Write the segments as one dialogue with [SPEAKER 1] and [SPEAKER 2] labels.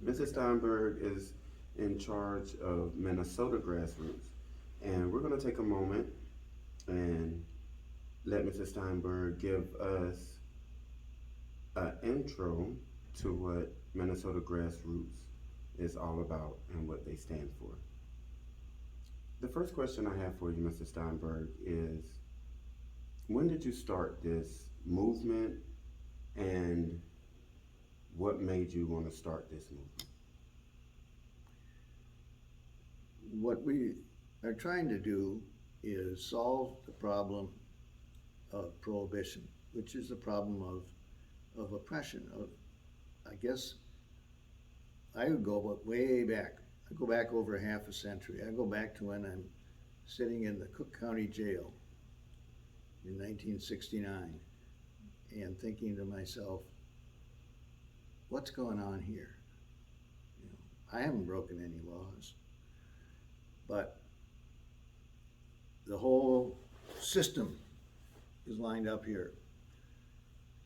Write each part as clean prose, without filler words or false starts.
[SPEAKER 1] Mrs. Steinberg is in charge of Minnesota grassroots. And we're going to take a moment and let Mrs. Steinberg give us an intro to what Minnesota grassroots is all about and what they stand for. The first question I have for you, Mr. Steinberg, is when did you start this movement and what made you want to start this movement?
[SPEAKER 2] What we are trying to do is solve the problem of prohibition, which is the problem of oppression. I guess I would go way back. I go back over half a century. I go back to when I'm sitting in the Cook County Jail in 1969 and thinking to myself, what's going on here? You know, I haven't broken any laws, but the whole system is lined up here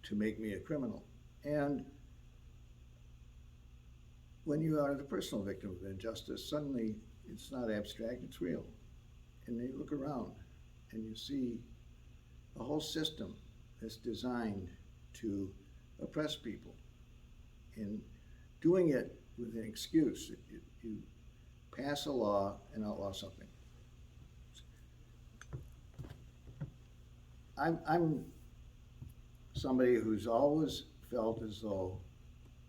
[SPEAKER 2] to make me a criminal. And when you are the personal victim of injustice, suddenly it's not abstract, it's real. And you look around and you see a whole system that's designed to oppress people and doing it with an excuse. You pass a law and outlaw something. I'm somebody who's always felt as though,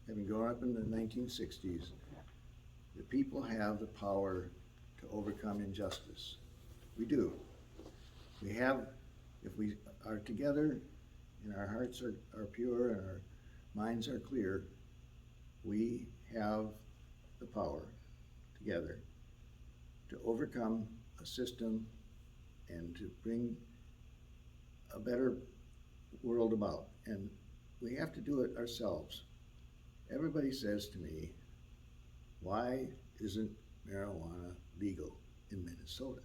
[SPEAKER 2] having grown up in the 1960s, that people have the power to overcome injustice. We do. We have, if we are together and our hearts are pure and our minds are clear, we have the power together to overcome a system and to bring a better world about. And we have to do it ourselves. Everybody says to me, why isn't marijuana legal in Minnesota?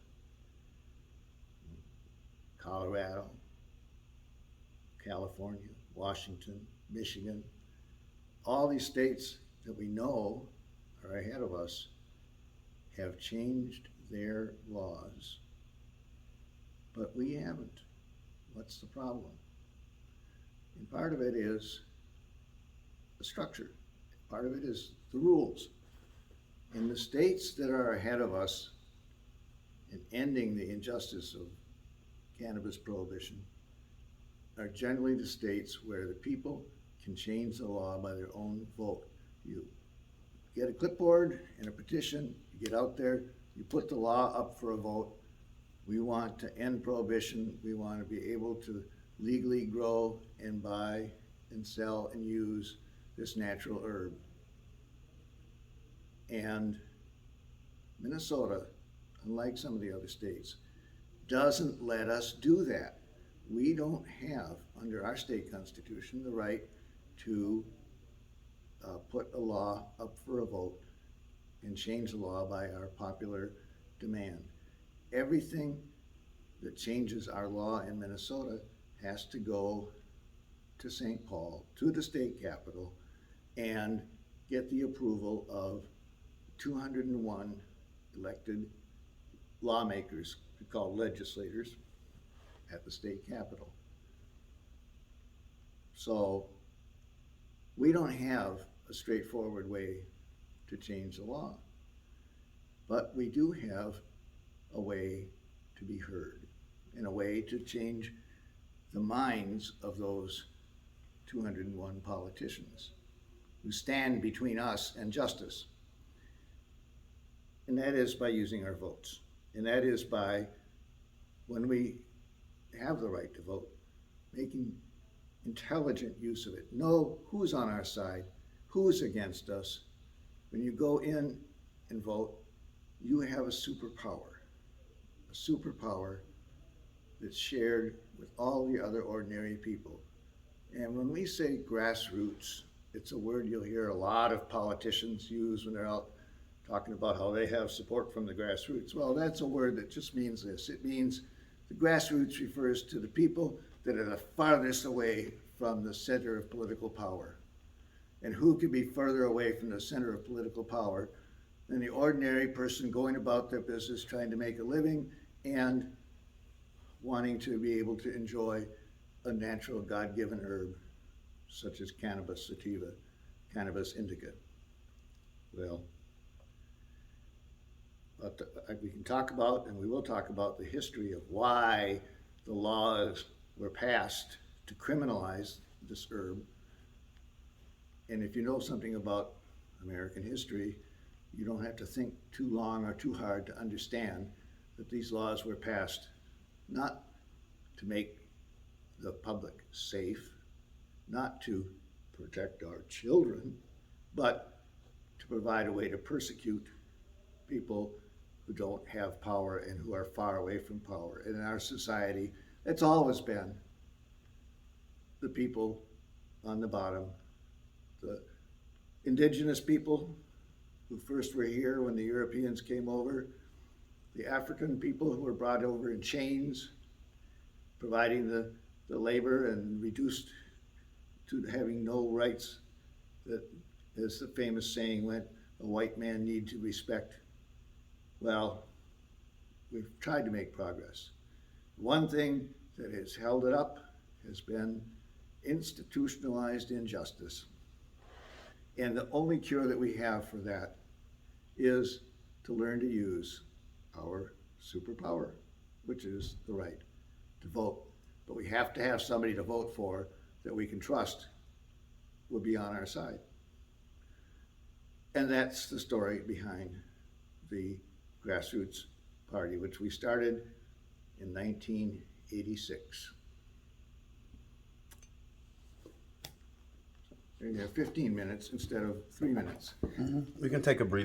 [SPEAKER 2] Colorado, California, Washington, Michigan, all these states that we know are ahead of us have changed their laws, but we haven't. What's the problem? And part of it is the structure. Part of it is the rules. In the states that are ahead of us in ending the injustice of cannabis prohibition are generally the states where the people can change the law by their own vote. You get a clipboard and a petition, you get out there, you put the law up for a vote. We want to end prohibition. We want to be able to legally grow and buy and sell and use this natural herb. And Minnesota, unlike some of the other states, doesn't let us do that. We don't have, under our state constitution, the right to put a law up for a vote and change the law by our popular demand. Everything that changes our law in Minnesota has to go to St. Paul, to the state capitol, and get the approval of 201 elected lawmakers, called legislators, at the state capitol. So we don't have a straightforward way to change the law, but we do have a way to be heard and a way to change the minds of those 201 politicians who stand between us and justice. And that is by using our votes. And that is by, when we have the right to vote, making intelligent use of it. Know who's on our side, who's against us. When you go in and vote, you have a superpower that's shared with all the other ordinary people. And when we say grassroots, it's a word you'll hear a lot of politicians use when they're out talking about how they have support from the grassroots. Well, that's a word that just means this. It means the grassroots refers to the people that are the farthest away from the center of political power. And who could be further away from the center of political power than the ordinary person going about their business, trying to make a living and wanting to be able to enjoy a natural God-given herb such as cannabis sativa, cannabis indica. Well, but we can talk about, and we will talk about, the history of why the laws were passed to criminalize this herb. And if you know something about American history, you don't have to think too long or too hard to understand that these laws were passed not to make the public safe, not to protect our children, but to provide a way to persecute people who don't have power and who are far away from power. And in our society, it's always been the people on the bottom, the indigenous people who first were here when the Europeans came over, the African people who were brought over in chains, providing the labor and reduced to having no rights that, as the famous saying went, a white man need to respect. Well, we've tried to make progress. One thing that has held it up has been institutionalized injustice. And the only cure that we have for that is to learn to use our superpower, which is the right to vote. But we have to have somebody to vote for that we can trust will be on our side. And that's the story behind the Grassroots Party, which we started in 1986. There you have 15 minutes instead of 3 minutes.
[SPEAKER 1] We can take a breather.